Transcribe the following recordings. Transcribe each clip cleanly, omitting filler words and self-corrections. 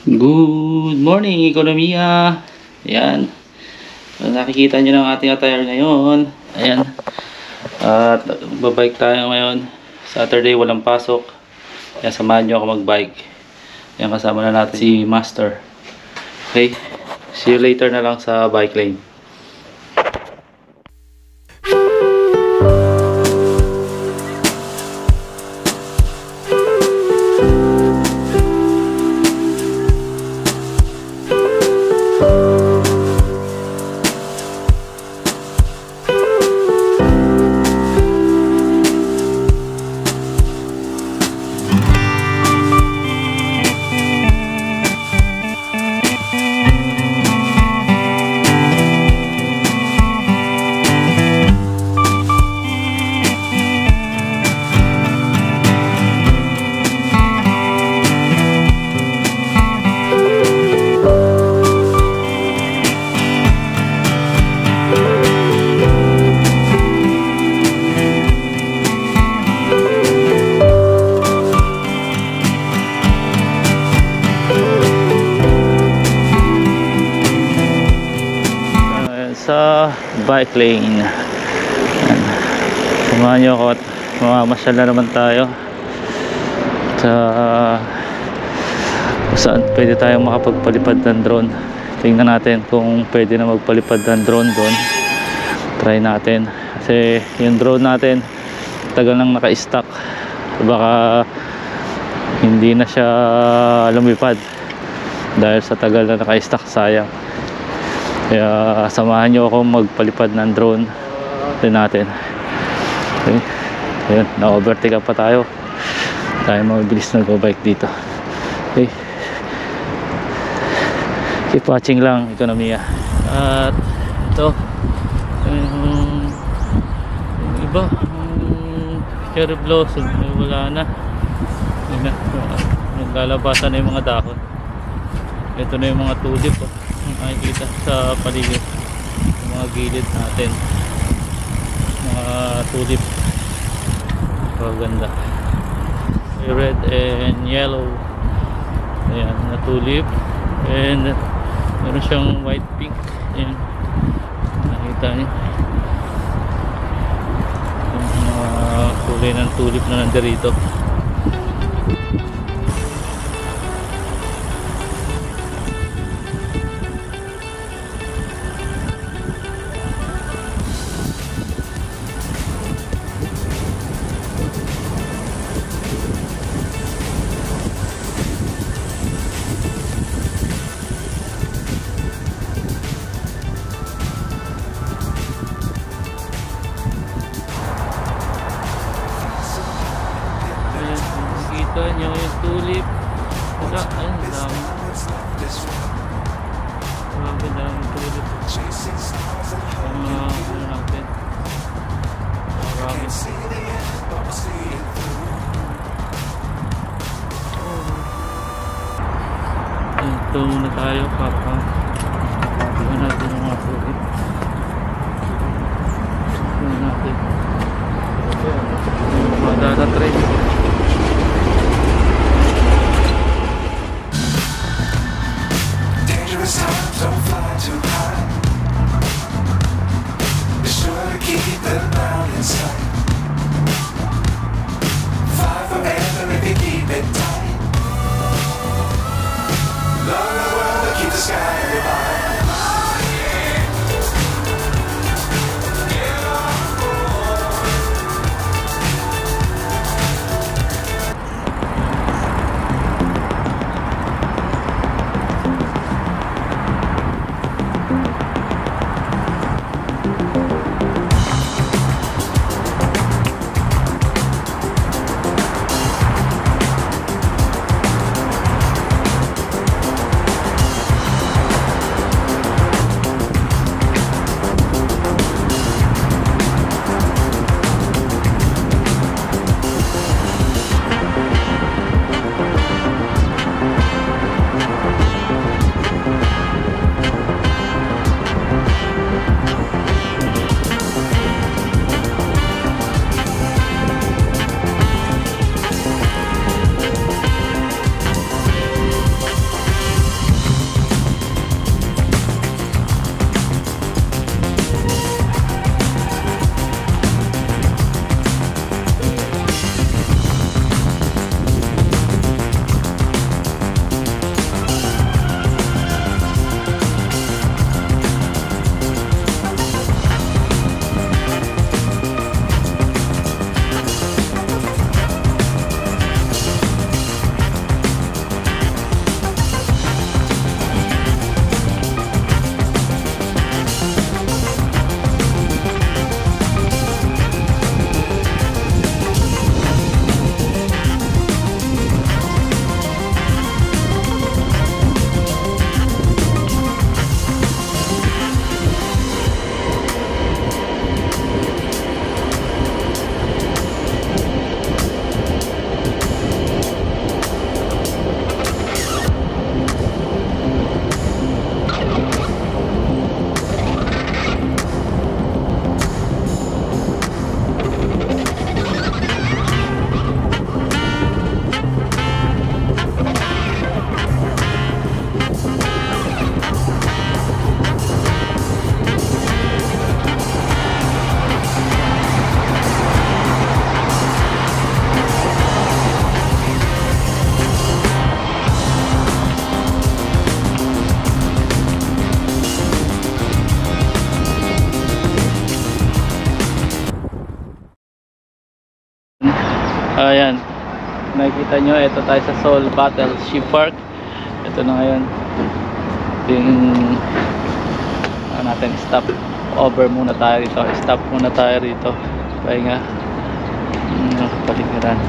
Good morning, ekonomiya. Ayan. Nakikita nyo ng ating attire ngayon. Ayan. At babike tayo ngayon. Saturday, walang pasok. Ayan, samahan nyo ako magbike. Ayan, kasama na natin si Master. Okay. See you later na lang sa bike lane. Sa bike lane. Samahan nyo ako at mamamasyal na naman tayo sa saan pwede tayong makapagpalipad ng drone. Tingnan natin kung pwede na magpalipad ng drone doon. Try natin kasi yung drone natin tagal nang naka-stock, baka hindi na siya lumipad dahil sa tagal na naka-stock. Sayang. Kaya samahan nyo ako magpalipad ng drone din natin. Okay. Ayun, na-overtake pa tayo. Tayo mabilis nag-bike dito. Okay. Keep watching lang, ekonomiya. At ito yung iba, cherry blossom, wala na. Yun na, naglalabasan na yung mga dahon. Ito na yung mga tulip, makikita sa paligid, yung mga gilid natin, mga tulip, paganda, red and yellow. Ayan, na tulip, and meron siyang white pink. Ayan, nakita niyo yung mga kulay ng tulip na nandirito. Kita nyo yung tulip. Wala, ayun, dami. Grabe, dami tulip. Ano natin? Marami. Ito muna tayo, papa. Tignan natin yung mga tulip. Tignan natin. Mga data trade. Don't fly too high. Be sure to keep the ground in sight. Fly forever if you keep it tight. Love the world and keep the sky divine. Ayan, nakikita nyo, ito tayo sa Seoul Battleship Park. Ito na ngayon. Ito yung natin, stop over muna tayo rito. Stop muna tayo rito. Pahinga. Paligiran.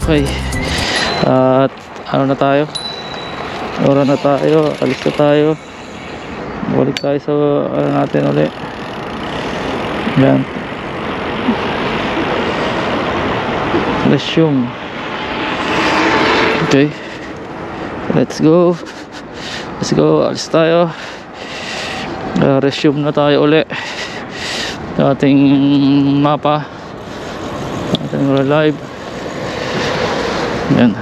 Okay, at ano na tayo, ora na tayo, alis na tayo, balik tayo sa ano natin ulit. Yan, resume. Okay, let's go, alis tayo. Resume na tayo ulit sa ating mapa, ating live. Yan,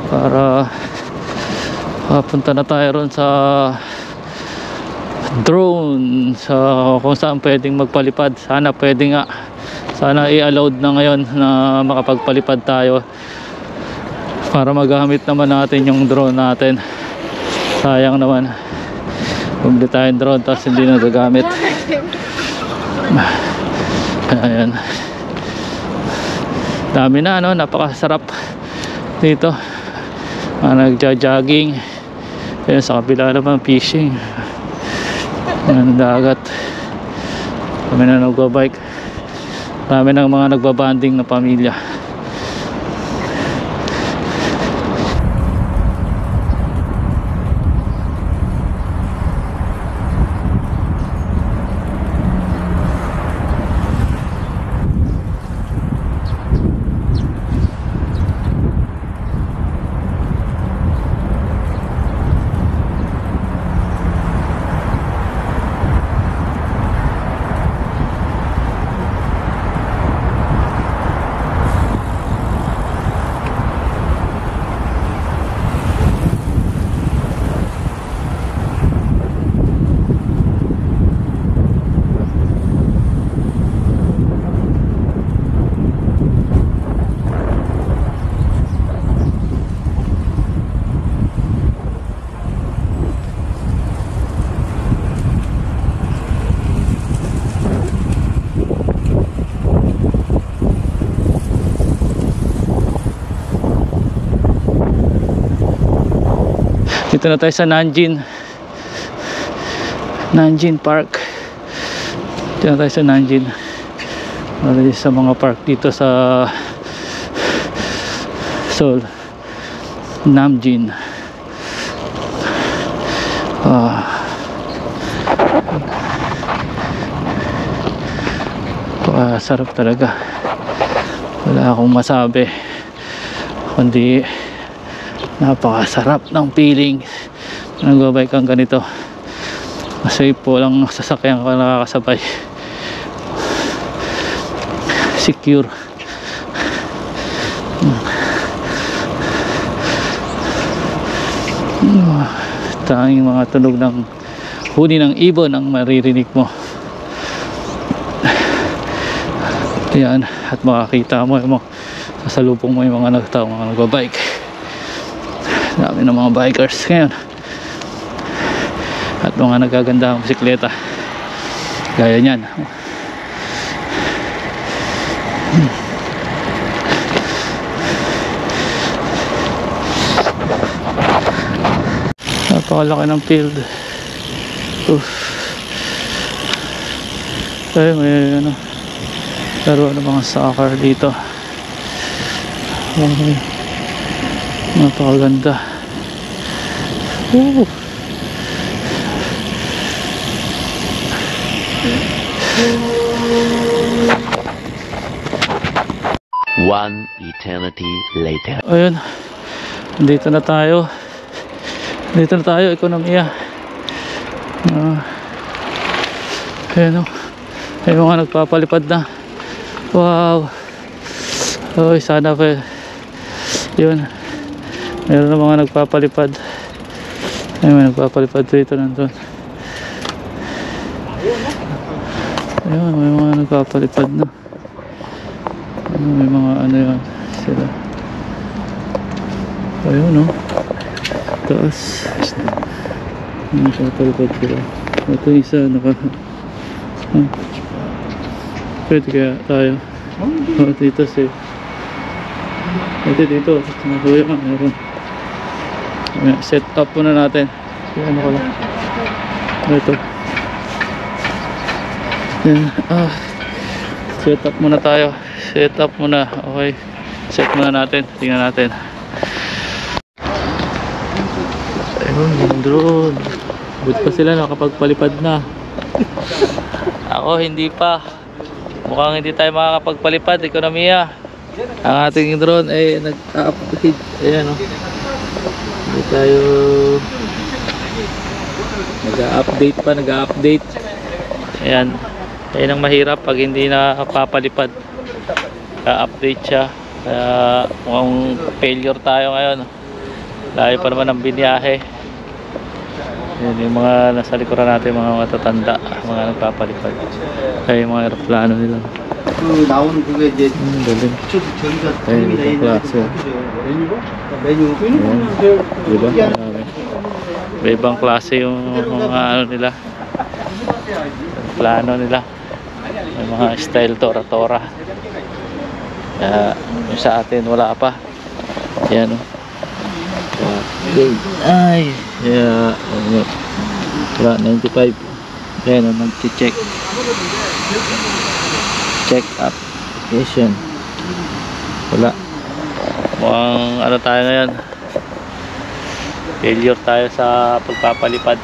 para papunta na tayo ron sa drone, sa kung saan pwedeng magpalipad. Sana pwede nga, sana i-allowed na ngayon na makapagpalipad tayo para magamit naman natin yung drone natin. Sayang naman bumili tayong drone tapos hindi na gagamit. Ayan, dami na, no? Napakasarap dito, nagja-jogging. Kaya sa kabila naman fishing, ang dagat. Kami na nagbabike, marami ng mga nagbabanding na pamilya. Dito na tayo sa Nanjing Park. Dito na tayo sa Nanjing. Sa mga park dito sa Seoul, Namjin. Sarap talaga. Wala akong masabi kundi napakasarap ng feeling. Nagbabike kang ganito, safe po lang sasakyan ka nakakasabay, secure. Tanging mga tunog ng huni ng ibon ang maririnig mo. Yan, at makakita mo yung sasalubong mo yung mga nagtao, mga nagbabike. Dami ng mga bikers ngayon at mga nagaganda ang bisikleta gaya nyan. Pakalaki ng field. Oof. Ay, may ano, laro ng mga soccer dito. Okay. Napakaganda. Ooh. One eternity later. Ayun, dito na tayo. Dito na tayo, ekonomiya. Ayun o. May mga nagpapalipad na. Wow. Oy, sana pa. Yun. Meron na mga nagpapalipad. Ayun, may nagpapalipad dito nandun. Ayun, may mga nagpapalipad na. May mga ano yun sila. Ayun no. Taas. Nagpapalipad sila. Ito isa naka pwede kaya tayo. Dito safe. Ito dito. Nasuya ka. Meron. Set up muna natin. Ano ko lang. Ito. Yan. Set up muna tayo. Set up muna. Okay. Set muna natin. Tingnan natin. Ayun, yung drone. Buti pa sila nakapagpalipad na. Ako hindi pa. Mukhang hindi tayo makakapagpalipad. Ekonomiya. Ang ating drone ay nag-upgrade. Ayan o. Hindi tayo nag-update. Ayan. Ayan ang mahirap pag hindi nakapapalipad. Update siya. Kaya mukhang failure tayo ngayon. Layo pa naman ang biniyahe. Yan yung mga nasa likuran natin, mga matatanda, mga nagpapalipad. Kaya yung mga aeroplano nila. 나오는 그게 이제 Galing. 저기가 Ayun, ibang klase. 메뉴 Diba? Marami. May ibang klase yung mga ano nila. Plano nila. May mga style tora-tora. Kaya yung sa atin wala pa. Yan o. Okay. Ay. Yeah. Wala, 95. Ayan o, nag-check. Check application. Wala. Mukhang ano tayo ngayon. Failure tayo sa pagpapalipad.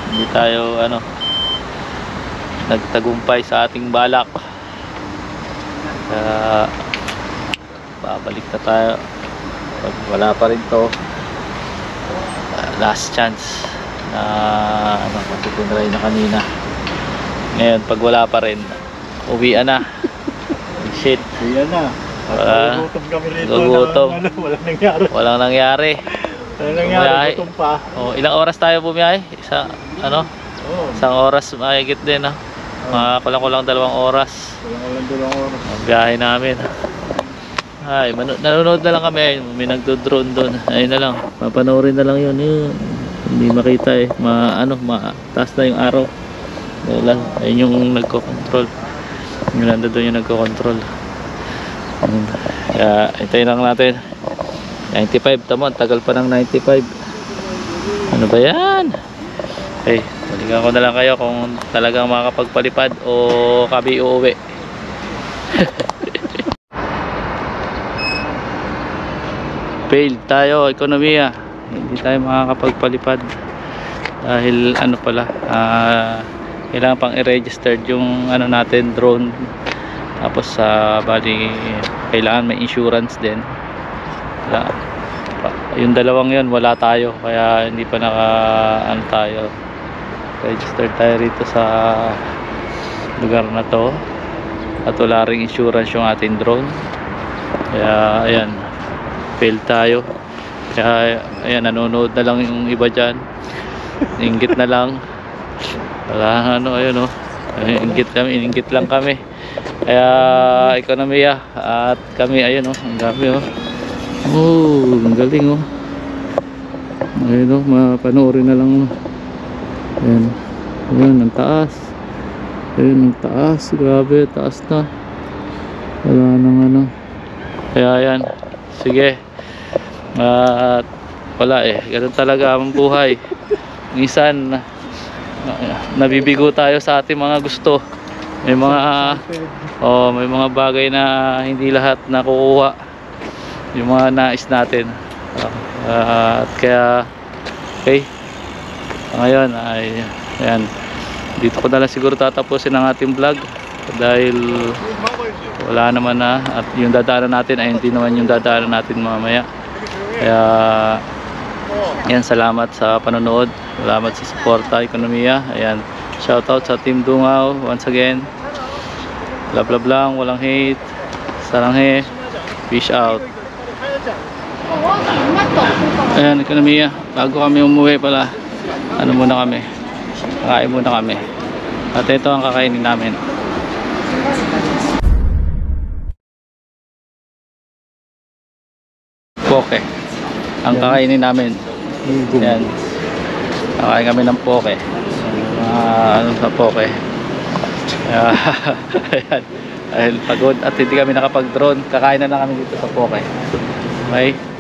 Hindi tayo ano nagtagumpay sa ating balak. Kaya babalik na tayo pag wala pa rin to. Last chance na ano, matitinry na kanina. Ngayon pag wala pa rin, uwian na. Shit. Yan na. Gutom kami rito. Gugutom. Walang nangyari. Walang nangyari. Walang nangyari. Gutom pa. Oh, ilang oras tayo bumiyahe? Isang oras mahigit din, no? Mga kulang-kulang 2 oras. Walang oras. Ang biyahe namin. Ay, nanonood na lang kami. May nagdo-drone doon. Ayun na lang. Papanoorin na lang yun. Hindi makita eh. Taas na yung araw. Ayun yung nagko-control. Yung nanda doon yung nagko-control. Kaya hintayin lang natin. 95. Tama, tagal pa ng 95. Ano ba yan? Okay, balikan ko na lang kayo kung talagang makakapagpalipad o kami uuwi. Failed tayo, ekonomiya. Hindi tayo makakapagpalipad dahil ano pala, kailangan pang i-registered yung ano natin, drone. Tapos bali kailangan may insurance din. Yung dalawang yun wala tayo, kaya hindi pa tayo registered tayo rito sa lugar na to at wala ring insurance yung ating drone. Kaya ayan, fail tayo. Kaya ayan, nanonood na lang yung iba dyan. Inggit na lang. Wala ayun o. Inggit lang kami. Kaya ekonomiya at kami ayun o, ang dami o. Oh, ang galing oh. Ayun oh, mapanoorin na lang oh. Ayan. Ayan, ang taas. Ayun, ang taas. Grabe, taas na. Wala nang ano. Kaya ayan. Sige. At Wala eh, ganun talaga ang buhay. Minsan nabibigo tayo sa ating mga gusto. May mga may mga bagay na hindi lahat nakukuha. Yung mga nais natin. At kaya okay. Ngayon ay ayan. Dito ko na lang siguro tatapusin ang ating vlog dahil wala naman na, at yung dadaanan natin ay hindi naman yung dadaanan natin mamaya. Kaya yan, salamat sa panonood, salamat sa suporta, ekonomiya. Ayan, shoutout sa Team Dungaw once again. Love love lang, walang hate, saranghe, peace out. Ayan, ekonomiya, bago kami umuwi pala, ano muna kami, kakain muna kami. At ito ang kakainin namin. Poke ang kakainin namin. Yan, kakain kami ng poke. Ano sa poke. Ayan, dahil pagod at hindi kami nakapag drone, kakain na lang kami dito sa poke. Okay.